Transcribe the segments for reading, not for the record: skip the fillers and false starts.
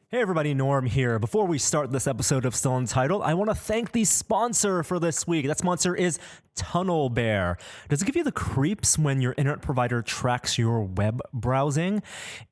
Hey everybody, Norm here. Before we start this episode of Still Untitled, I want to thank the sponsor for this week. That sponsor is Tunnel Bear. Does it give you the creeps when your internet provider tracks your web browsing?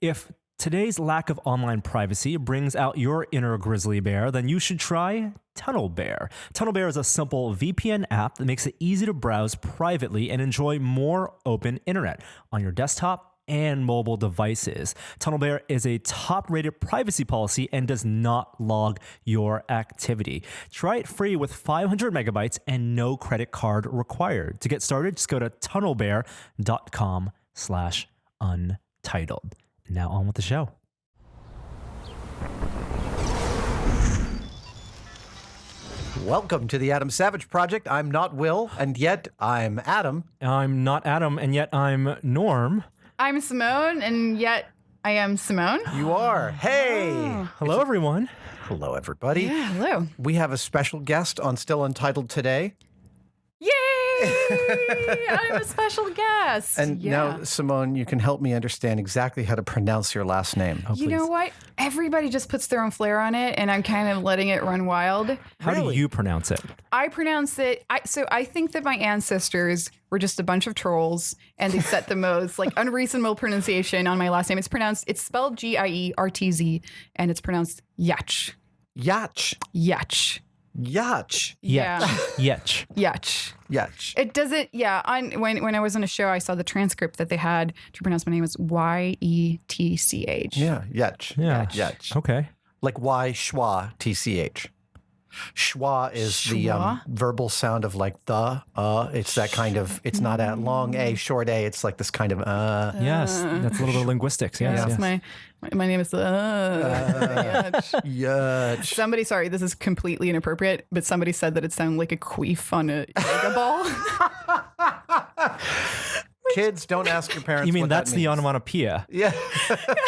If today's lack of online privacy brings out your inner grizzly bear, then you should try Tunnel Bear. Tunnel Bear is a simple VPN app that makes it easy to browse privately and enjoy more open internet on your desktop and mobile devices. Tunnel Bear is a top-rated privacy policy and does not log your activity. Try it free with 500 megabytes and no credit card required. To get started, just go to tunnelbear.com/untitled. Now on with the show. Welcome to the Adam Savage Project. I'm not Will, and yet I'm Adam. I'm not Adam, and yet I'm Norm. I'm Simone, and yet I am Simone. You are. Hey. Oh. Hello, everyone. Hello, everybody. Yeah, hello. We have a special guest on Still Untitled today. Yay! I'm a special guest. And now, Simone, you can help me understand exactly how to pronounce your last name. Oh, you please. know what? Everybody just puts their own flair on it, and I'm kind of letting it run wild. How do you pronounce it? I pronounce it. So I think that my ancestors were just a bunch of trolls, and they set the most unreasonable pronunciation on my last name. It's spelled Giertz, and it's pronounced Yach. Yach. Yach. Yach. Yeah. Yetch. Yach. Yach. It doesn't, yeah. When I was on a show, I saw the transcript that they had to pronounce my name as Yetch. Yeah, Yach. Yeah. Yach. Okay. Like Y, schwa, TCH. Schwa is the Schwa? verbal sound of like the, it's that kind of, it's not a long A, short A. It's like this kind of, Yes, that's a little bit of linguistics. Yes, That's yes. my name is Yach. Yach. Somebody, sorry, this is completely inappropriate, but somebody said that it sounded like a queef on a yoga ball. Kids, don't ask your parents. You mean what that's that the means. onomatopoeia? Yeah,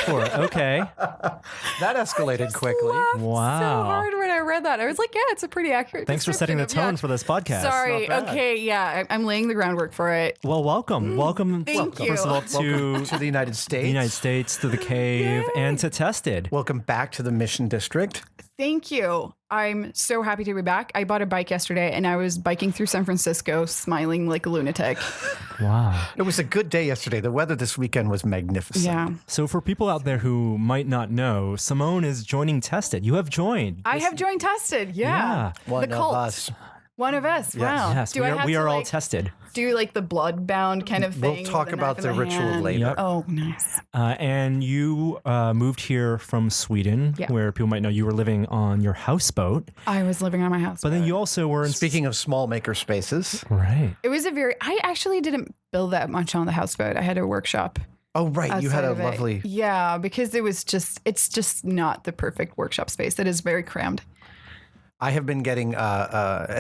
For it. Okay. that escalated quickly. Laughed Wow. so hard when I read that. I was like, yeah, it's a pretty accurate Thanks for setting the description tone of for this podcast. Sorry. Not bad. Okay. Yeah. I'm laying the groundwork for it. Well, welcome. Welcome, Thank first of you. all, to To the United States. the United States, to the cave, and to Tested. Welcome back to the Mission District. Thank you. I'm so happy to be back. I bought a bike yesterday and I was biking through San Francisco smiling like a lunatic. Wow. It was a good day yesterday. The weather this weekend was magnificent. Yeah. So for people out there who might not know, Simone is joining Tested. You have joined. I have joined Tested. Yeah. One the of cult. us. One of us. Wow. Yes, Do we I are, have we to, are all like, tested. do like the blood bound kind of thing? We'll talk with a about knife in the ritual hand? later. Yep. Oh, nice. And you moved here from Sweden, Yeah. where people might know you were living on your houseboat. I was living on my house. But then you also were in... Speaking of small maker spaces. Right. It was I actually didn't build that much on the houseboat. I had a workshop. Oh, right. You had outside a of it. lovely. Yeah, because it's just not the perfect workshop space. It is very crammed. I have been getting,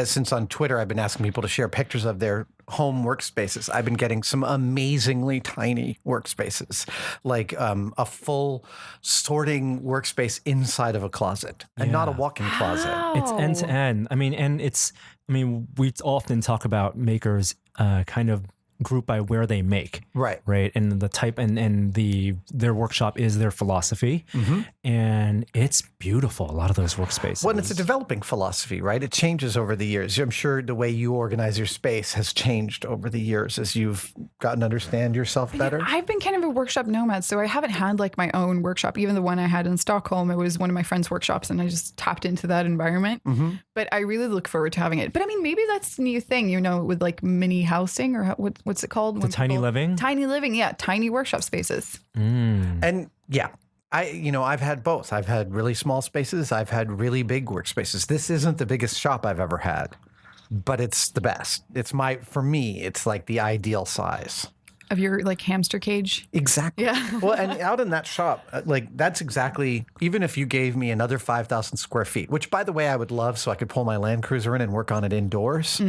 since on Twitter, I've been asking people to share pictures of their home workspaces. I've been getting some amazingly tiny workspaces, like a full sorting workspace inside of a closet and not a walk-in closet. It's end to end. I mean, we often talk about makers kind of group by where they make. Right. Right. And the type and their workshop is their philosophy. And it's beautiful. A lot of those workspaces. Well, and it's a developing philosophy, right? It changes over the years. I'm sure the way you organize your space has changed over the years as you've gotten to understand yourself better. I've been kind of a workshop nomad, so I haven't had like my own workshop. Even the one I had in Stockholm, it was one of my friends' workshops, and I just tapped into that environment. But I really look forward to having it. But I mean, maybe that's the new thing, with like mini housing or what's it called? The tiny living? Tiny living, yeah. Tiny workshop spaces. And yeah, I've had both. I've had really small spaces. I've had really big workspaces. This isn't the biggest shop I've ever had, but it's the best. For me, it's like the ideal size. Of your like hamster cage. Exactly. Yeah. Well, and out in that shop, that's exactly, even if you gave me another 5,000 square feet, which by the way, I would love so I could pull my Land Cruiser in and work on it indoors.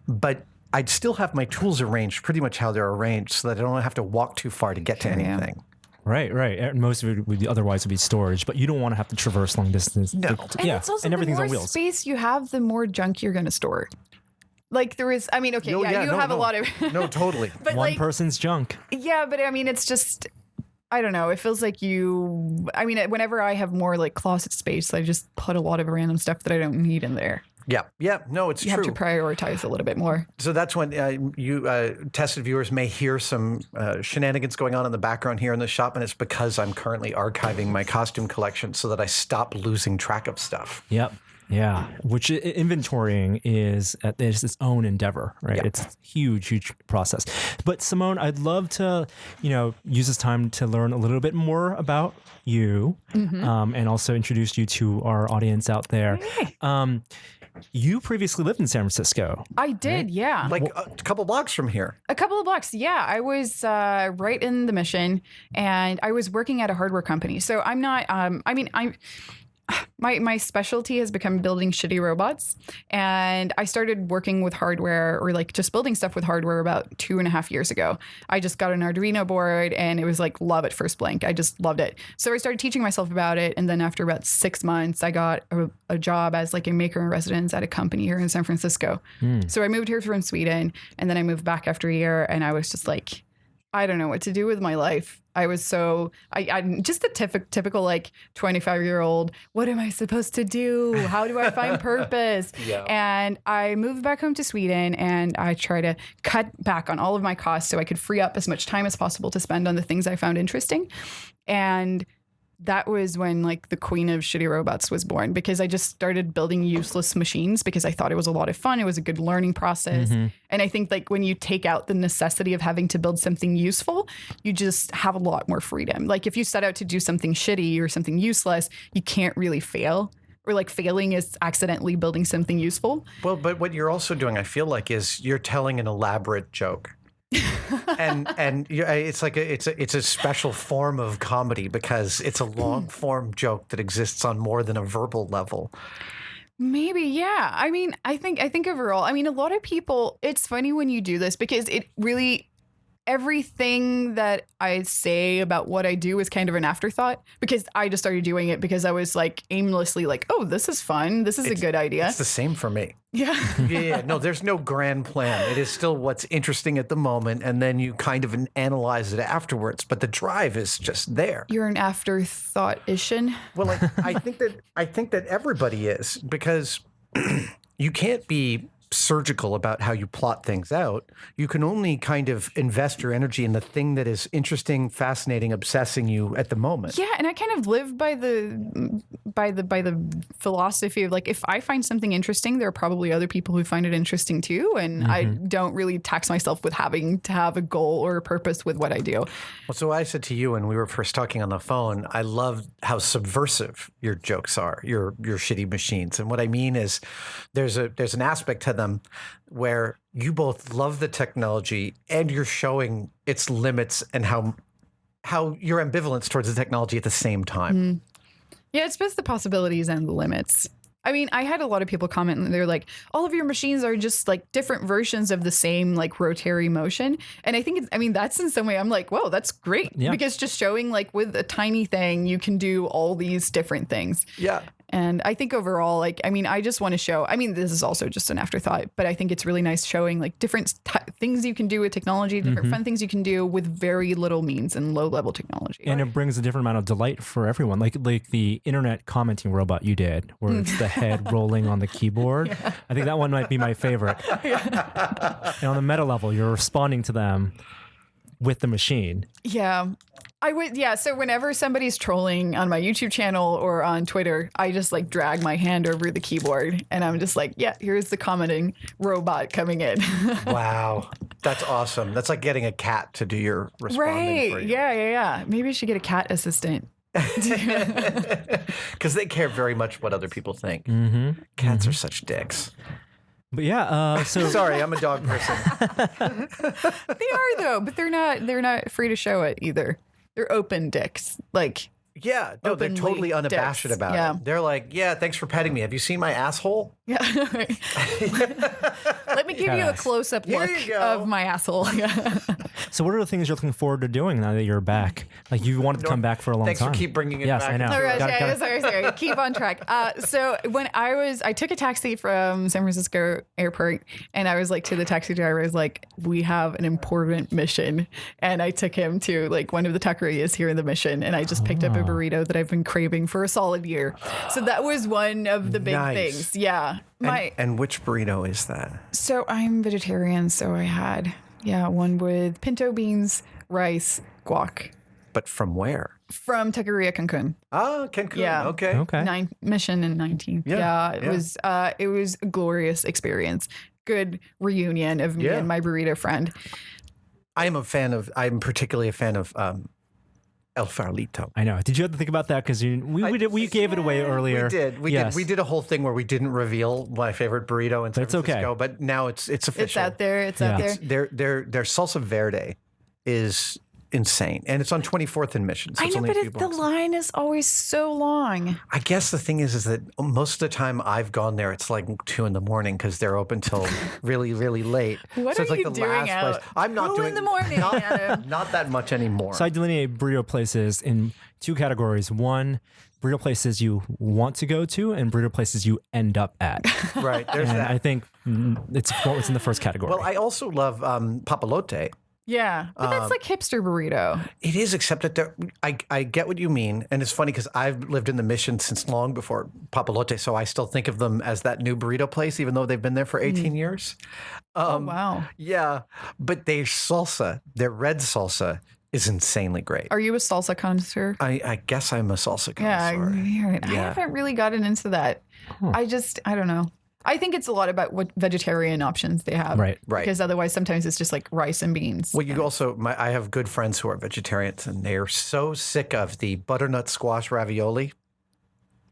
But I'd still have my tools arranged pretty much how they're arranged so that I don't have to walk too far to get to anything. Right. And most of it would otherwise be storage, but you don't want to have to traverse long distance. No. And it's also and everything's the on more wheels. space you have, the more junk you're going to store. Like there is, I mean, okay, Oh, you have a lot of, No, totally. but One like, person's junk. yeah, but I mean, it's just, I don't know. It feels like whenever I have more like closet space, I just put a lot of random stuff that I don't need in there. Yeah. No, it's You true. have to prioritize a little bit more. So that's when you tested viewers may hear some shenanigans going on in the background here in the shop, and it's because I'm currently archiving my costume collection so that I stop losing track of stuff. Yep. Yeah, which inventorying is its own endeavor, right? Yeah. It's a huge process. But Simone, I'd love to, use this time to learn a little bit more about you, and also introduce you to our audience out there. You previously lived in San Francisco. I did, yeah. Like a couple blocks from here. A couple of blocks, yeah. I was right in the Mission, and I was working at a hardware company. So I'm not. My specialty has become building shitty robots, and I started working with hardware, or like just building stuff with hardware, about 2.5 years ago. I just got an Arduino board, and it was like love at first blink. I just loved it. So I started teaching myself about it, and then after about 6 months, I got a job as like a maker in residence at a company here in San Francisco. So I moved here from Sweden, and then I moved back after a year, and I was just like, I don't know what to do with my life. I was I'm just a typical like 25-year-old. What am I supposed to do? How do I find purpose? Yeah. And I moved back home to Sweden, and I try to cut back on all of my costs so I could free up as much time as possible to spend on the things I found interesting. And that was when like the queen of shitty robots was born, because I just started building useless machines because I thought it was a lot of fun. It was a good learning process. And I think like when you take out the necessity of having to build something useful, you just have a lot more freedom. Like if you set out to do something shitty or something useless, you can't really fail. Or like failing is accidentally building something useful. Well, but what you're also doing, I feel like, is you're telling an elaborate joke. and it's like it's a special form of comedy because it's a long form joke that exists on more than a verbal level. Maybe, yeah. I mean, I think overall, I mean, a lot of people, it's funny when you do this because it really, everything that I say about what I do is kind of an afterthought, because I just started doing it because I was like aimlessly like, oh, this is fun. This is a good idea. It's the same for me. Yeah. Yeah. No, there's no grand plan. It is still what's interesting at the moment, and then you kind of analyze it afterwards. But the drive is just there. You're an afterthought-ishin. Well, I think that everybody is, because you can't be surgical about how you plot things out. You can only kind of invest your energy in the thing that is interesting, fascinating, obsessing you at the moment. Yeah, and I kind of live by the philosophy of like, if I find something interesting, there are probably other people who find it interesting too, and I don't really tax myself with having to have a goal or a purpose with what I do. Well, so I said to you when we were first talking on the phone, I love how subversive your jokes are, your shitty machines. And what I mean is there's an aspect to them where you both love the technology and you're showing its limits and how your ambivalence towards the technology at the same time. Yeah, it's both the possibilities and the limits. I mean, I had a lot of people comment and they're like, all of your machines are just like different versions of the same like rotary motion. And I think that's in some way, I'm like, whoa, that's great. Yeah. Because just showing like with a tiny thing, you can do all these different things. Yeah. And I think overall, like, I mean, I just want to show, I mean, this is also just an afterthought, but I think it's really nice showing like different things you can do with technology, different fun things you can do with very little means and low level technology. And it brings a different amount of delight for everyone. Like the internet commenting robot you did, where it's the head rolling on the keyboard. Yeah. I think that one might be my favorite. Yeah. And on the meta level, you're responding to them with the machine. Yeah. So whenever somebody's trolling on my YouTube channel or on Twitter, I just like drag my hand over the keyboard and I'm just like, yeah, here's the commenting robot coming in. Wow. That's awesome. That's like getting a cat to do your responding for you. Yeah. Maybe I should get a cat assistant. Because they care very much what other people think. Cats are such dicks. But yeah, so sorry, I'm a dog person. They are though, but they're not free to show it either. They're open dicks. Like Yeah, no, they're Openly totally unabashed dicks. about Yeah. it. They're like, yeah, thanks for petting me. Have you seen my asshole? Yeah. Let me give you a Badass. close-up Here look you go. of my asshole. Yeah. So what are the things you're looking forward to doing now that you're back? Like you wanted to come back for a long Thanks time. for keep bringing it yes, back. I know. All right, Gotta- sorry. Keep on track. So when I took a taxi from San Francisco airport, and I was like to the taxi driver, I was like, we have an important mission. And I took him to like one of the taquerias here in the Mission, and I just picked up a burrito that I've been craving for a solid year. So that was one of the big Nice. things. Yeah. And which burrito is that? So I'm vegetarian, so I had, one with pinto beans, rice, guac But from where? from Taqueria Cancun. Ah, Cancun. Yeah. Okay. Okay. Mission in 19. It was a glorious experience. Good reunion of me and my burrito friend. I'm particularly a fan of El Farolito. I know. Did you have to think about that? Because we gave it away earlier. We did a whole thing where we didn't reveal my favorite burrito in San It's okay. Francisco, but now it's official. It's out there. It's out there. Their salsa verde is insane, and it's on 24th and Mission. So I it's know, only a but few the blocks. line is always so long. I guess the thing is that most of the time I've gone there, it's like 2 a.m. because they're open till really, really late. What so are it's like you the doing last out? place. I'm not 2 doing in the morning, Adam. not that much anymore. So I delineate burrito places in two categories. One, burrito places you want to go to, and burrito places you end up at. right. There's And that. I think it's in the first category. Well, I also love papalote. Yeah, but that's like hipster burrito. It is, except that I get what you mean. And it's funny because I've lived in the Mission since long before Papalote, so I still think of them as that new burrito place, even though they've been there for 18 years. Oh, wow. Yeah, but their salsa, their red salsa, is insanely great. Are you a salsa connoisseur? I guess I'm a salsa Yeah, connoisseur. I haven't really gotten into that. I don't know. I think it's a lot about what vegetarian options they have. Right. Because otherwise sometimes it's just like rice and beans. Well, you also, I have good friends who are vegetarians, and they are so sick of the butternut squash ravioli,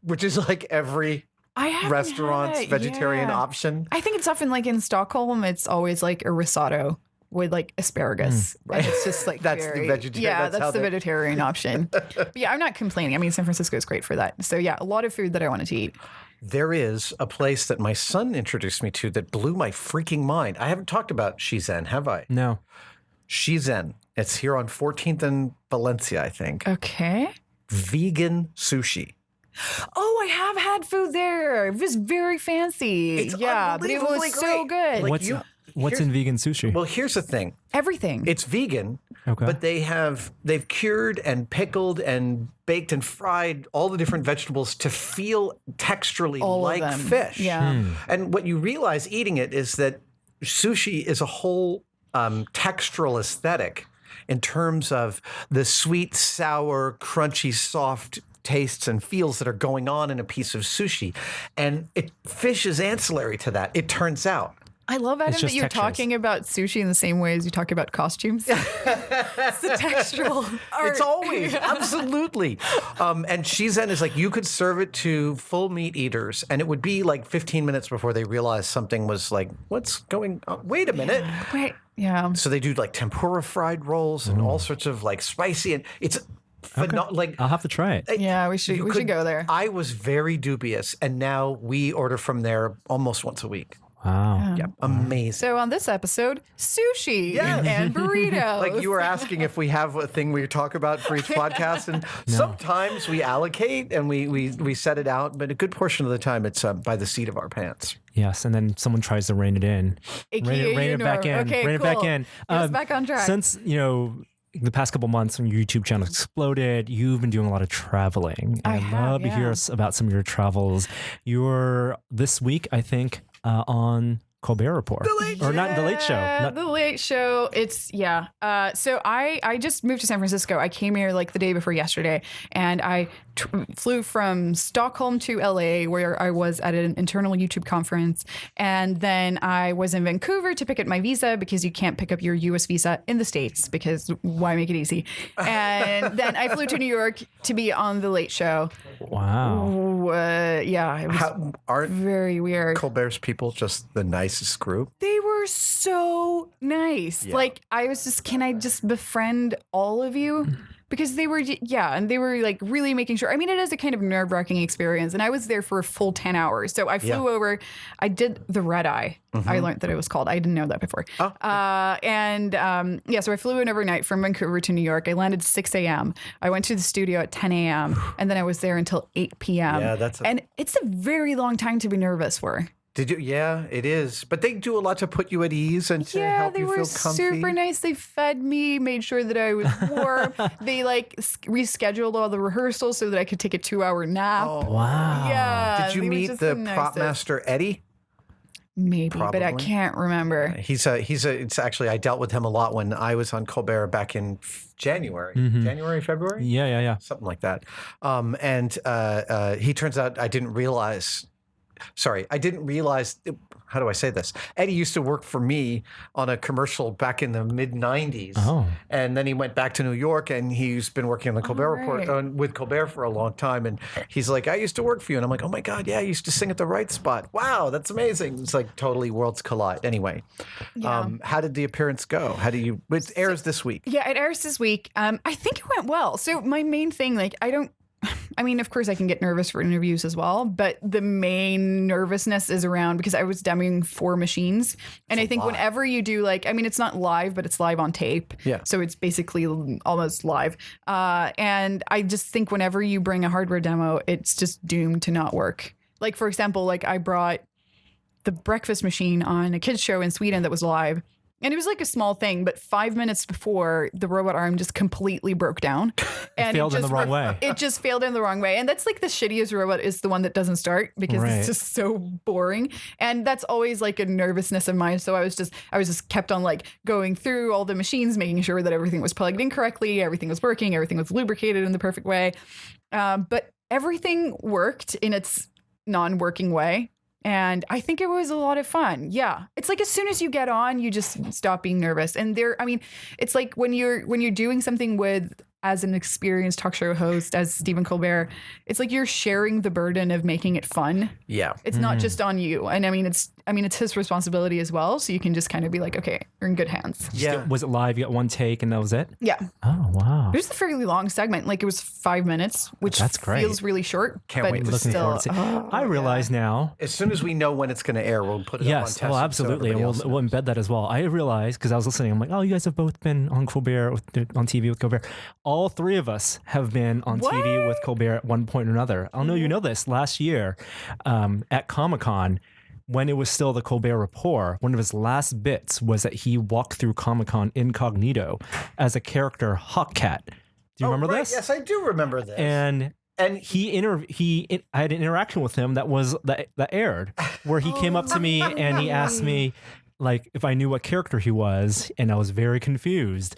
which is like every I haven't restaurant's had it, vegetarian yeah. option. I think it's often like in Stockholm, it's always like a risotto with like asparagus. And it's just like That's the vegetarian- Yeah, that's how that's the they- vegetarian option. But yeah, I'm not complaining. I mean, San Francisco is great for that. So yeah, a lot of food that I wanted to eat. There is a place that my son introduced me to that blew my freaking mind. I haven't talked about Shizen, have I? no. Shizen. It's here on 14th and Valencia, I think. Okay. Vegan sushi. Oh, I have had food there. It was very fancy. It's yeah, but it was unbelievably so great. good. Like, What's in vegan sushi? Well, here's the thing. Everything. It's vegan, Okay. but they've cured and pickled and baked and fried all the different vegetables to feel texturally All of like them. fish. Yeah. And what you realize eating it is that sushi is a whole textural aesthetic in terms of the sweet, sour, crunchy, soft tastes and feels that are going on in a piece of sushi. And fish is ancillary to that, it turns out. I love, Adam, that just you're textures. talking about sushi in the same way as you talk about costumes. It's the textural art. It's always, absolutely. And Shizen is like, you could serve it to full meat eaters, and it would be like 15 minutes before they realized something was like, what's going on? Wait a minute. Wait, yeah. So they do like tempura fried rolls and all sorts of like spicy, and it's like I'll have to try it. Yeah, we should go there. I was very dubious, and now we order from there almost once a week. Wow. Yeah, amazing. So on this episode, sushi and burritos. Like you were asking if we have a thing we talk about for each podcast, and sometimes we allocate and we set it out, but a good portion of the time it's by the seat of our pants. Yes, and then someone tries to rein it in. Rein it back in. Okay, rein it back in. Get us back on track. Since, the past couple months when your YouTube channel exploded, you've been doing a lot of traveling. And I'd love to hear about some of your travels. You're this week, I think, on Colbert Report. Not The Late Show. The Late Show. It's, so I just moved to San Francisco. I came here like the day before yesterday, and I flew from Stockholm to LA, where I was at an internal YouTube conference. And then I was in Vancouver to pick up my visa, because you can't pick up your US visa in the States, because why make it easy? And then I flew to New York to be on The Late Show. Wow. It was Aren't very weird. Colbert's people just the nicest group? They were so nice. Yeah. Like, I was just, can I just befriend all of you? because they were, and they were like really making sure. I mean, it is a kind of nerve-wracking experience, and I was there for a full 10 hours. So I flew over. I did the red eye. I learned that it was called. I didn't know that before. So I flew in overnight from Vancouver to New York. I landed 6 a.m. I went to the studio at 10 a.m. and then I was there until 8 p.m. Yeah, and it's a very long time to be nervous for. Did you? Yeah, it is. But they do a lot to put you at ease and to help you feel comfy. Yeah, they were super nice. They fed me, made sure that I was warm. They like rescheduled all the rehearsals so that I could take a 2-hour nap. Oh, wow. Yeah. Did you meet the prop master Eddie? Maybe, but I can't remember. It's actually, I dealt with him a lot when I was on Colbert back in January, February? Yeah. Something like that. He turns out I didn't realize, how do I say this? Eddie used to work for me on a commercial back in the mid 90s. Oh. And then he went back to New York and he's been working on the Colbert Report with Colbert for a long time. And he's like, I used to work for you. And I'm like, oh my God, yeah, I used to sing at the right spot. Wow, that's amazing. It's like totally worlds collide. Anyway, how did the appearance go? It airs this week. Yeah, it airs this week. I think it went well. So my main thing, of course I can get nervous for interviews as well, but the main nervousness is around because I was demoing 4 machines. And I think whenever you do it's not live, but it's live on tape. Yeah. So it's basically almost live. And I just think whenever you bring a hardware demo, it's just doomed to not work. Like, for example, I brought the breakfast machine on a kids show in Sweden that was live. And it was like a small thing, but 5 minutes before, the robot arm just completely broke down. And failed in the wrong way. It just failed in the wrong way. And that's like the shittiest robot is the one that doesn't start because it's just so boring. And that's always like a nervousness of mine. So I was just kept on like going through all the machines, making sure that everything was plugged in correctly, everything was working, everything was lubricated in the perfect way. But everything worked in its non-working way. And I think it was a lot of fun. Yeah. It's like as soon as you get on, you just stop being nervous. And it's like when you're doing something as an experienced talk show host, as Stephen Colbert, it's like you're sharing the burden of making it fun. Yeah. It's not just on you. And it's his responsibility as well. So you can just kind of be like, okay, you're in good hands. Yeah. Was it live? You got one take and that was it? Yeah. Oh, wow. It was a fairly long segment. Like it was 5 minutes, which That's great. feels really short. Can't wait to Looking forward to I realize now. As soon as we know when it's going to air, we'll put it up on test. Yes, absolutely. And we'll embed that as well. I realized, because I was listening, I'm like, oh, you guys have both been on Colbert, on TV with Colbert. All 3 of us have been on TV with Colbert at one point or another. I'll know you know this. Last year at Comic-Con, when it was still the Colbert Report, one of his last bits was that he walked through Comic-Con incognito as a character Hawkcat. Do you remember this? Yes, I do remember this. And I had an interaction with him that aired, where he came up to me and he asked me if I knew what character he was, and I was very confused.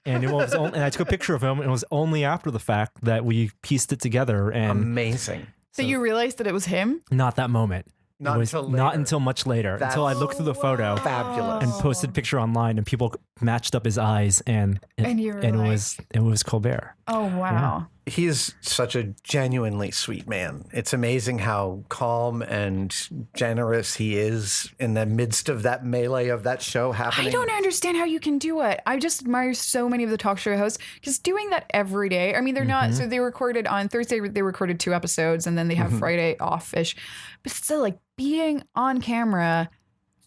And and I took a picture of him, and it was only after the fact that we pieced it together. And amazing. So you realized that it was him? Not that moment. Not until much later. Until I looked through the photo, fabulous, and posted a picture online, and people matched up his eyes, and it was Colbert. Oh wow! Yeah. He is such a genuinely sweet man. It's amazing how calm and generous he is in the midst of that melee of that show happening. I don't understand how you can do it. I just admire so many of the talk show hosts because doing that every day. I mean, they're not. So they recorded on Thursday. They recorded 2 episodes, and then they have Friday off-ish. But still, like being on camera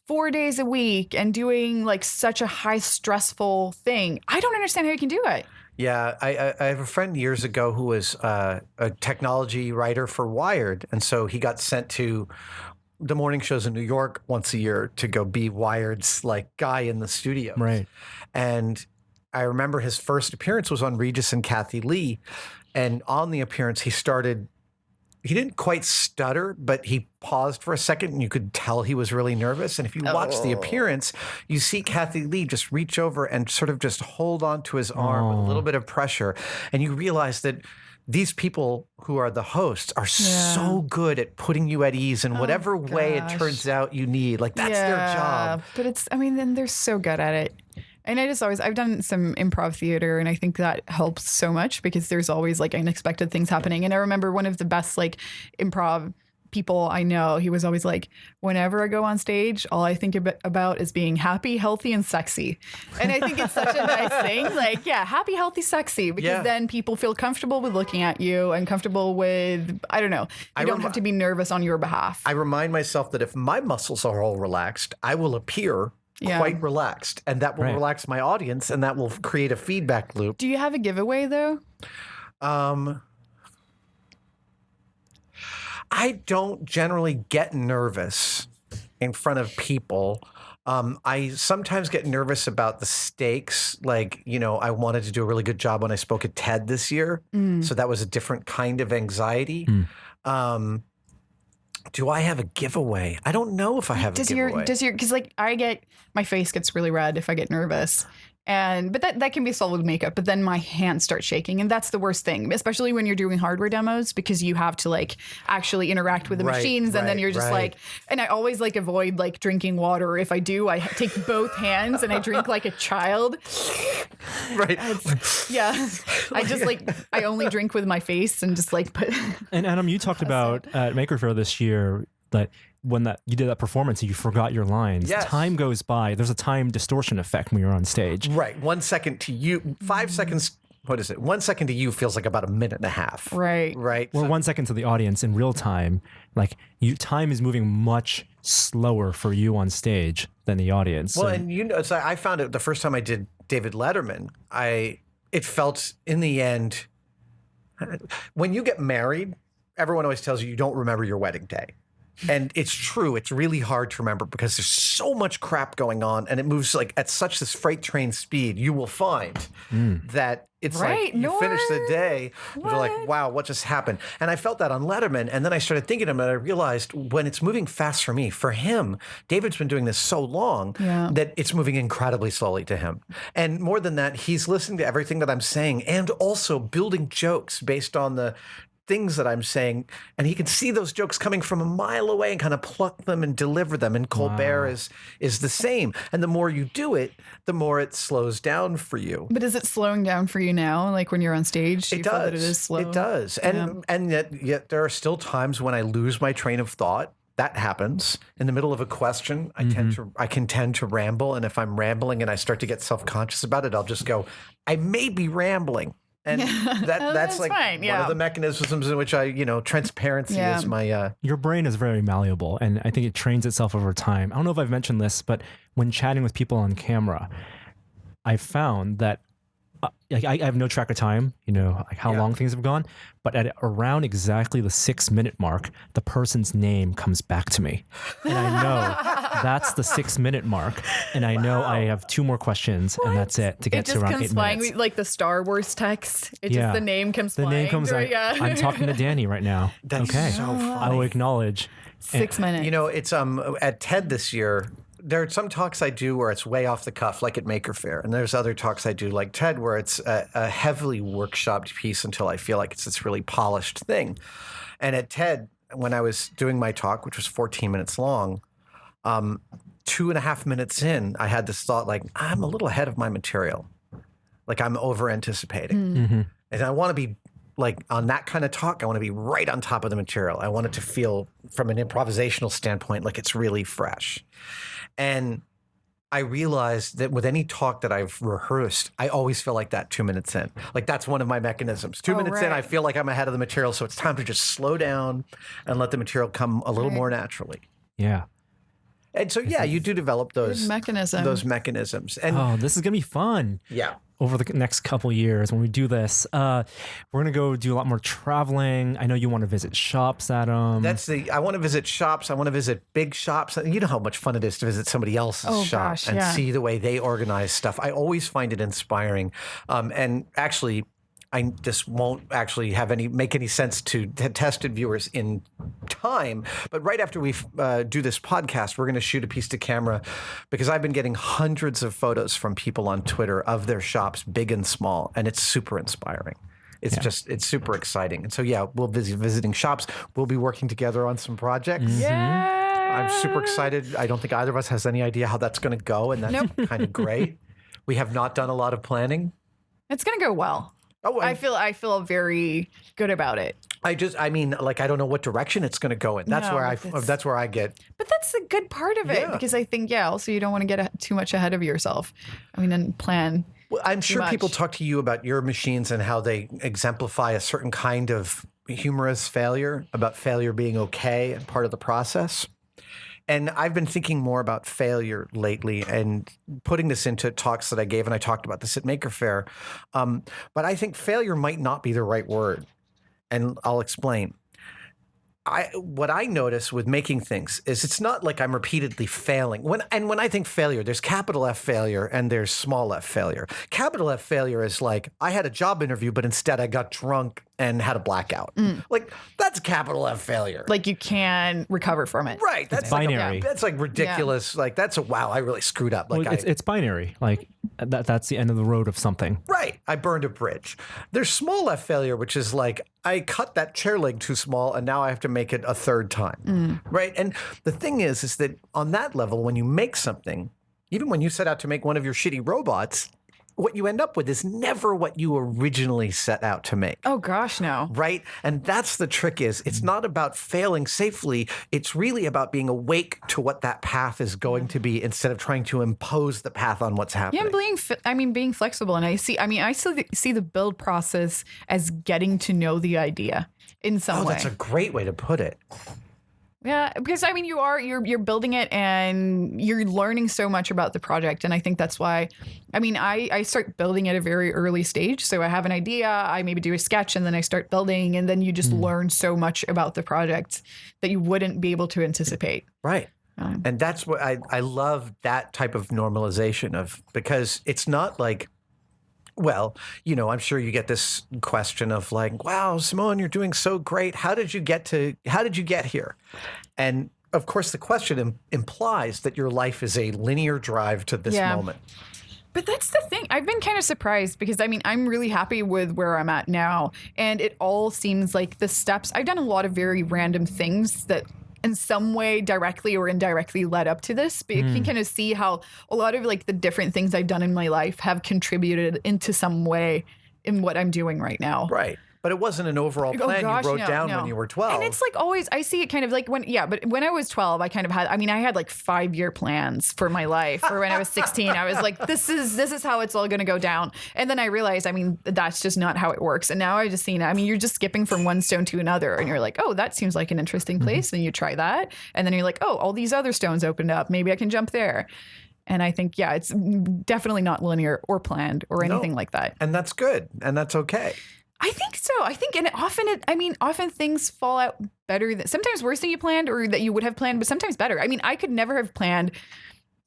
4 days a week and doing like such a high stressful thing. I don't understand how you can do it. Yeah, I have a friend years ago who was a technology writer for Wired. And so he got sent to the morning shows in New York once a year to go be Wired's guy in the studio. Right. And I remember his first appearance was on Regis and Kathy Lee. And on the appearance, he didn't quite stutter, but he paused for a second and you could tell he was really nervous. And if you watch the appearance, you see Kathy Lee just reach over and sort of just hold on to his arm with a little bit of pressure. And you realize that these people who are the hosts are so good at putting you at ease in whatever way it turns out you need. That's their job. But then they're so good at it. And I've done some improv theater, and I think that helps so much because there's always unexpected things happening. And I remember one of the best improv people I know, he was always like, whenever I go on stage, all I think about is being happy, healthy, and sexy. And I think it's such a nice thing. Like, yeah, happy, healthy, sexy, because then people feel comfortable with looking at you and comfortable with, I don't know, you don't have to be nervous on your behalf. I remind myself that if my muscles are all relaxed, I will appear quite relaxed, and that will relax my audience, and that will create a feedback loop. Do you have a giveaway though? I don't generally get nervous in front of people. I sometimes get nervous about the stakes. Like, I wanted to do a really good job when I spoke at TED this year. So that was a different kind of anxiety. Do I have a giveaway? I don't know if I have a giveaway. Because like my face gets really red if I get nervous. But that can be solved with makeup, but then my hands start shaking, and that's the worst thing, especially when you're doing hardware demos, because you have to like actually interact with the machines, and then you're just like, and I always like avoid like drinking water. If I do, I take both hands and I drink like a child. Right. I just like, I only drink with my face and just like put. And Adam, you talked about at Maker Faire this year that when you did that performance and you forgot your lines, time goes by. There's a time distortion effect when you're on stage. Right. 1 second to you, 5 seconds. What is it? 1 second to you feels like about a minute and a half. Right. Right. Or 1 second to the audience in real time. Like time is moving much slower for you on stage than the audience. Well, and so I found it the first time I did David Letterman. It felt in the end, when you get married, everyone always tells you don't remember your wedding day. And it's true. It's really hard to remember because there's so much crap going on, and it moves like at such this freight train speed. You will find that it's like you finish the day, and you're like, wow, what just happened? And I felt that on Letterman, and then I started thinking about it, and I realized when it's moving fast for me, for him, David's been doing this so long that it's moving incredibly slowly to him. And more than that, he's listening to everything that I'm saying and also building jokes based on the things that I'm saying, and he can see those jokes coming from a mile away and kind of pluck them and deliver them. And Colbert is the same. And the more you do it, the more it slows down for you. But is it slowing down for you now? Like when you're on stage, it does. That it is slow? It does. And yet there are still times when I lose my train of thought. That happens in the middle of a question. I can tend to ramble, and if I'm rambling and I start to get self-conscious about it, I'll just go, I may be rambling. And that's like fine, one of the mechanisms in which transparency is my... Your brain is very malleable, and I think it trains itself over time. I don't know if I've mentioned this, but when chatting with people on camera, I found that I have no track of time, like how long things have gone, but at around exactly the 6 minute mark, the person's name comes back to me. And I know that's the 6 minute mark. And I know I have 2 more questions and that's it to get to around 8 minutes. Like the Star Wars text. The name comes flying. The name comes right? I'm talking to Danny right now. That's okay. so funny. I will acknowledge. 6 minutes. It's at TED this year. There are some talks I do where it's way off the cuff, like at Maker Faire. And there's other talks I do, like TED, where it's a heavily workshopped piece until I feel like it's this really polished thing. And at TED, when I was doing my talk, which was 14 minutes long, 2.5 minutes in, I had this thought like, I'm a little ahead of my material. Like I'm over anticipating. And I want to be like on that kind of talk, I want to be right on top of the material. I want it to feel from an improvisational standpoint like it's really fresh. And I realized that with any talk that I've rehearsed, I always feel like that 2 minutes in. Like that's one of my mechanisms. 2 minutes in, I feel like I'm ahead of the material. So it's time to just slow down and let the material come a little more naturally. Yeah. And so, you do develop those mechanisms. And this is going to be fun. Yeah. Over the next couple years when we do this, we're going to go do a lot more traveling. I know you want to visit shops, Adam. I want to visit shops. I want to visit big shops. You know how much fun it is to visit somebody else's shop and see the way they organize stuff. I always find it inspiring. And actually, this won't actually make any sense to tested viewers in time. But right after we do this podcast, we're going to shoot a piece to camera because I've been getting hundreds of photos from people on Twitter of their shops, big and small, and it's super inspiring. It's super exciting. And so, we'll be visiting shops. We'll be working together on some projects. Yeah. I'm super excited. I don't think either of us has any idea how that's going to go, and that's kind of great. We have not done a lot of planning. It's going to go well. I feel very good about it. I mean, like, I don't know what direction it's going to go in. That's No, where but that's where I get. But that's a good part of it Yeah. because I think, also you don't want to get too much ahead of yourself. I mean, and plan. Well, I'm sure much. people talk to you about your machines and how they exemplify a certain kind of humorous failure, about failure being okay and part of the process. And I've been thinking more about failure lately and putting this into talks that I gave, and I talked about this at Maker Faire. But I think failure might not be the right word. And I'll explain. What I notice with making things is it's not like I'm repeatedly failing. When I think failure, there's capital F failure and there's small f failure. Capital F failure is like I had a job interview, but instead I got drunk and had a blackout. Like that's capital F failure. Like you can recover from it. Right. That's binary. That's like ridiculous. Like that's wow, I really screwed up. Like Well, it's binary. Like that's the end of the road of something. right. I burned a bridge. There's small f failure, which is like I cut that chair leg too small and now I have to make it a third time. Right. And the thing is that on that level, when you make something, even when you set out to make one of your shitty robots, what you end up with is never what you originally set out to make. Oh gosh, no. Right? And that's the trick is it's not about failing safely. It's really about being awake to what that path is going to be instead of trying to impose the path on what's happening. Yeah, being flexible. And I still see the build process as getting to know the idea in some way. That's a great way to put it. Yeah, because I mean, you're building it and you're learning so much about the project, and I think that's why. I mean, I start building at a very early stage, so I have an idea, I maybe do a sketch, and then I start building, and then you just learn so much about the project that you wouldn't be able to anticipate. Right. And that's what I love that type of normalization of because it's not like. Well, I'm sure you get this question of like, wow, Simone, you're doing so great. How did you get here? And of course, the question implies that your life is a linear drive to this moment. But that's the thing. I've been kind of surprised because, I mean, I'm really happy with where I'm at now. And it all seems like the steps, I've done a lot of very random things that in some way directly or indirectly led up to this, but you can kind of see how a lot of like the different things I've done in my life have contributed into some way in what I'm doing right now. Right. But it wasn't an overall plan you wrote down when you were 12. And it's like always, I see it kind of like but when I was 12, I kind of had, I had like 5-year plans for my life. Or when I was 16, I was like, this is how it's all going to go down. And then I realized, that's just not how it works. And now I just seen it. You're just skipping from one stone to another. And you're like, oh, that seems like an interesting place. And you try that. And then you're like, oh, all these other stones opened up. Maybe I can jump there. And I think, it's definitely not linear or planned or anything like that. And that's good. And that's okay. I think so. And often things fall out better sometimes worse than you planned or that you would have planned, but sometimes better. I could never have planned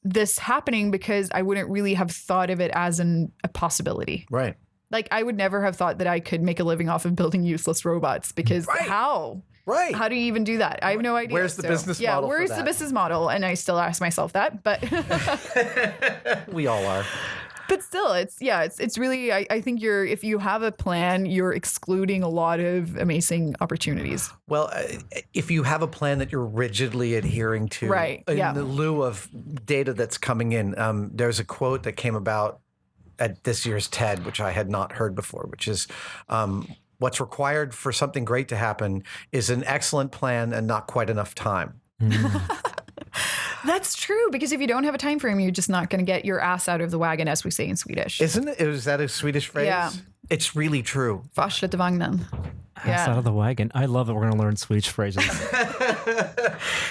this happening because I wouldn't really have thought of it as a possibility. Right. Like I would never have thought that I could make a living off of building useless robots because how? Right. How do you even do that? I have no idea. Where's the business model? Where's the business model? And I still ask myself that, but we all are. But still, it's really, I think if you have a plan, you're excluding a lot of amazing opportunities. Well, if you have a plan that you're rigidly adhering to, right? In the lieu of data that's coming in, there's a quote that came about at this year's TED, which I had not heard before, which is, what's required for something great to happen is an excellent plan and not quite enough time. That's true, because if you don't have a time frame, you're just not going to get your ass out of the wagon, as we say in Swedish. Isn't it? Is that a Swedish phrase? Yeah. It's really true. Fortsätt vagnen. Ass out of the wagon. I love that we're going to learn Swedish phrases.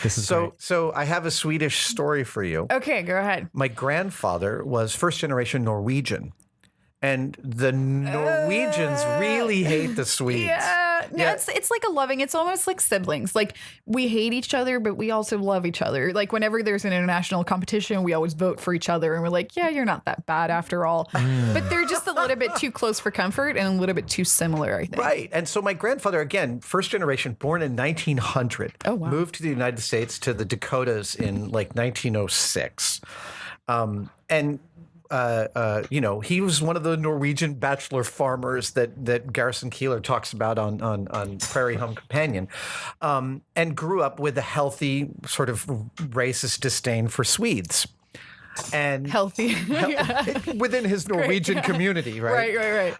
This is great. So I have a Swedish story for you. Okay, go ahead. My grandfather was first generation Norwegian. And the Norwegians really hate the Swedes. Yeah. It's like it's almost like siblings. Like we hate each other, but we also love each other. Like whenever there's an international competition, we always vote for each other. And we're like, yeah, you're not that bad after all. But they're just a little bit too close for comfort and a little bit too similar, I think. Right. And so my grandfather, again, first generation, born in 1900, moved to the United States, to the Dakotas in like 1906. He was one of the Norwegian bachelor farmers that Garrison Keillor talks about on Prairie Home Companion, and grew up with a healthy sort of racist disdain for Swedes. and Healthy. within his Norwegian community, right? Right.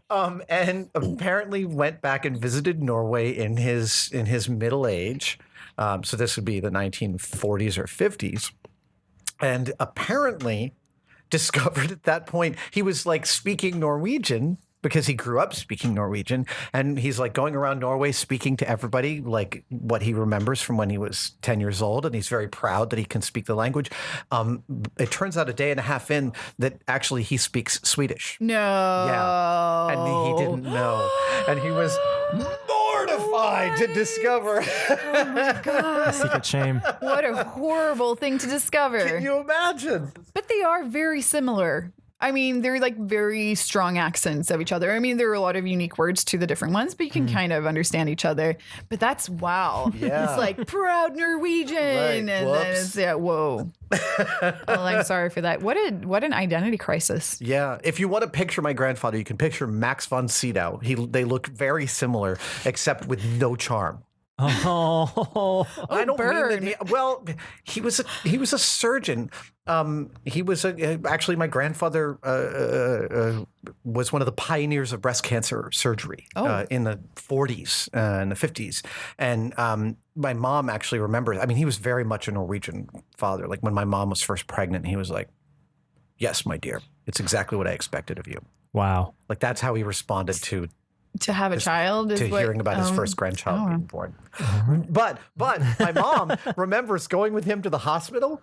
And apparently went back and visited Norway in his middle age. So this would be the 1940s or 50s, and apparently discovered at that point he was like speaking Norwegian because he grew up speaking Norwegian, and he's like going around Norway speaking to everybody like what he remembers from when he was 10 years old, and he's very proud that he can speak the language. It turns out a day and a half in that actually he speaks Swedish. No. Yeah, and he didn't know, and he was mortified to discover. Oh my God. Secret shame. What a horrible thing to discover. Can you imagine? But they are very similar. I mean, they're like very strong accents of each other. I mean, there are a lot of unique words to the different ones, but you can kind of understand each other. But that's wow. Yeah. It's like proud Norwegian. Right. And then Whoops. it's, whoa. Well, I'm sorry for that. What an identity crisis. Yeah. If you want to picture my grandfather, you can picture Max von Sydow. They look very similar, except with no charm. Oh, I don't burn. mean that. Well, he was a surgeon. He was actually my grandfather was one of the pioneers of breast cancer surgery in the 40s and the 50s. And my mom actually remembers. I mean, he was very much a Norwegian father. Like when my mom was first pregnant, he was like, "Yes, my dear, it's exactly what I expected of you." wow. Like that's how he responded to To have a child is what, hearing about his first grandchild being born. Uh-huh. But my mom remembers going with him to the hospital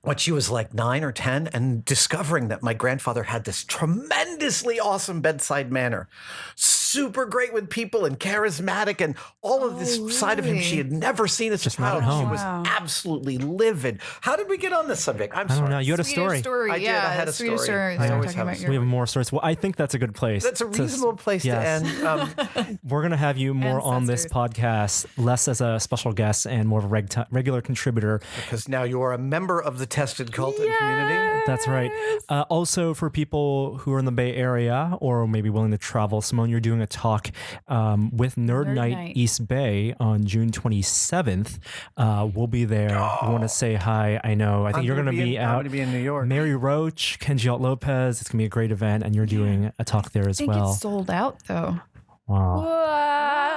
when she was like 9 or 10 and discovering that my grandfather had this tremendously awesome bedside manner, super great with people and charismatic, and all of this side of him she had never seen as a Just not child. at home. She was Wow. absolutely livid. How did we get on this subject? I'm I sorry. don't know. You had a Swedish story. I did. Yeah, I had a Swedish story. story. I always Talking have a about story. We have more stories. Well, I think that's a good place. That's a reasonable place yes. to end. We're going to have you more on this Ancestors. podcast, less as a special guest and more of a regular contributor. Because now you are a member of the Tested Cult and community. That's right. Also, for people who are in the Bay Area or maybe willing to travel, Simone, you're doing a talk with Nerd Night Night. East Bay on June 27th. We'll be there. I want to say hi. I know. I think you're going to be I'm out. going to be in New York. Mary Roach, Kenji Alt Lopez. It's going to be a great event, and you're doing a talk there as I think well. it's sold out though. Wow.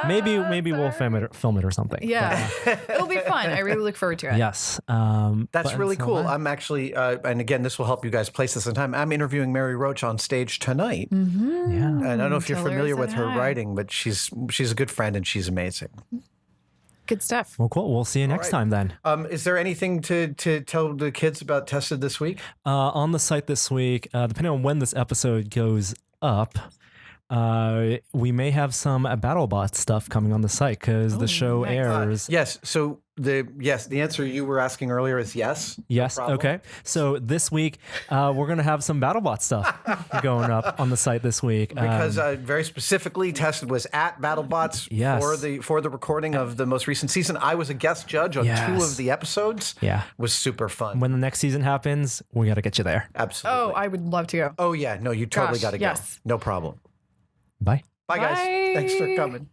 Maybe we'll film it or something. Yeah. It'll be fun. I really look forward to it. Yes. That's but really until cool. then- I'm actually, and again, this will help you guys place this in time. I'm interviewing Mary Roach on stage tonight. Yeah. And I don't know if you're Tell her I familiar said with her hi. writing, but she's a good friend and she's amazing. Good stuff. Well, cool. We'll see you next time then. Is there anything to tell the kids about Tested this week? On the site this week, depending on when this episode goes up, we may have some BattleBot stuff coming on the site because the show nice. airs. Yes. So the answer you were asking earlier is yes. Yes. problem. Okay. So this week, we're going to have some BattleBot stuff going up on the site this week. Because very specifically, Tested was at BattleBots Yes. for the recording of the most recent season. I was a guest judge on 2 Yes. of the episodes. Yeah. It was super fun. When the next season happens, we got to get you there. Absolutely. Oh, I would love to go. Oh yeah, no, you totally Gosh, got to yes. go. No problem. Bye. Bye guys. Bye. Thanks for coming.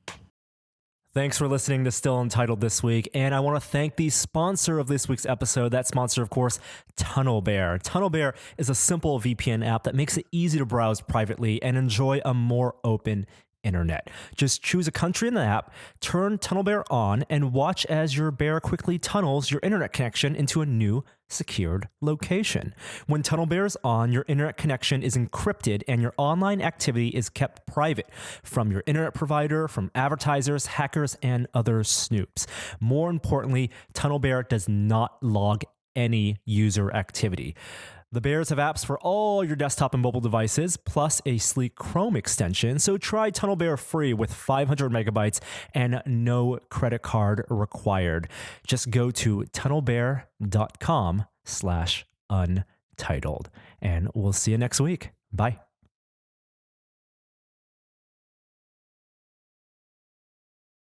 Thanks for listening to Still Untitled this week. And I want to thank the sponsor of this week's episode. That sponsor, of course, TunnelBear. TunnelBear is a simple VPN app that makes it easy to browse privately and enjoy a more open internet. Just choose a country in the app, turn TunnelBear on, and watch as your bear quickly tunnels your internet connection into a new secured location. When TunnelBear is on, your internet connection is encrypted and your online activity is kept private from your internet provider, from advertisers, hackers, and other snoops. More importantly, TunnelBear does not log any user activity. The Bears have apps for all your desktop and mobile devices, plus a sleek Chrome extension. So try TunnelBear free with 500 megabytes and no credit card required. Just go to tunnelbear.com/untitled. And we'll see you next week. Bye.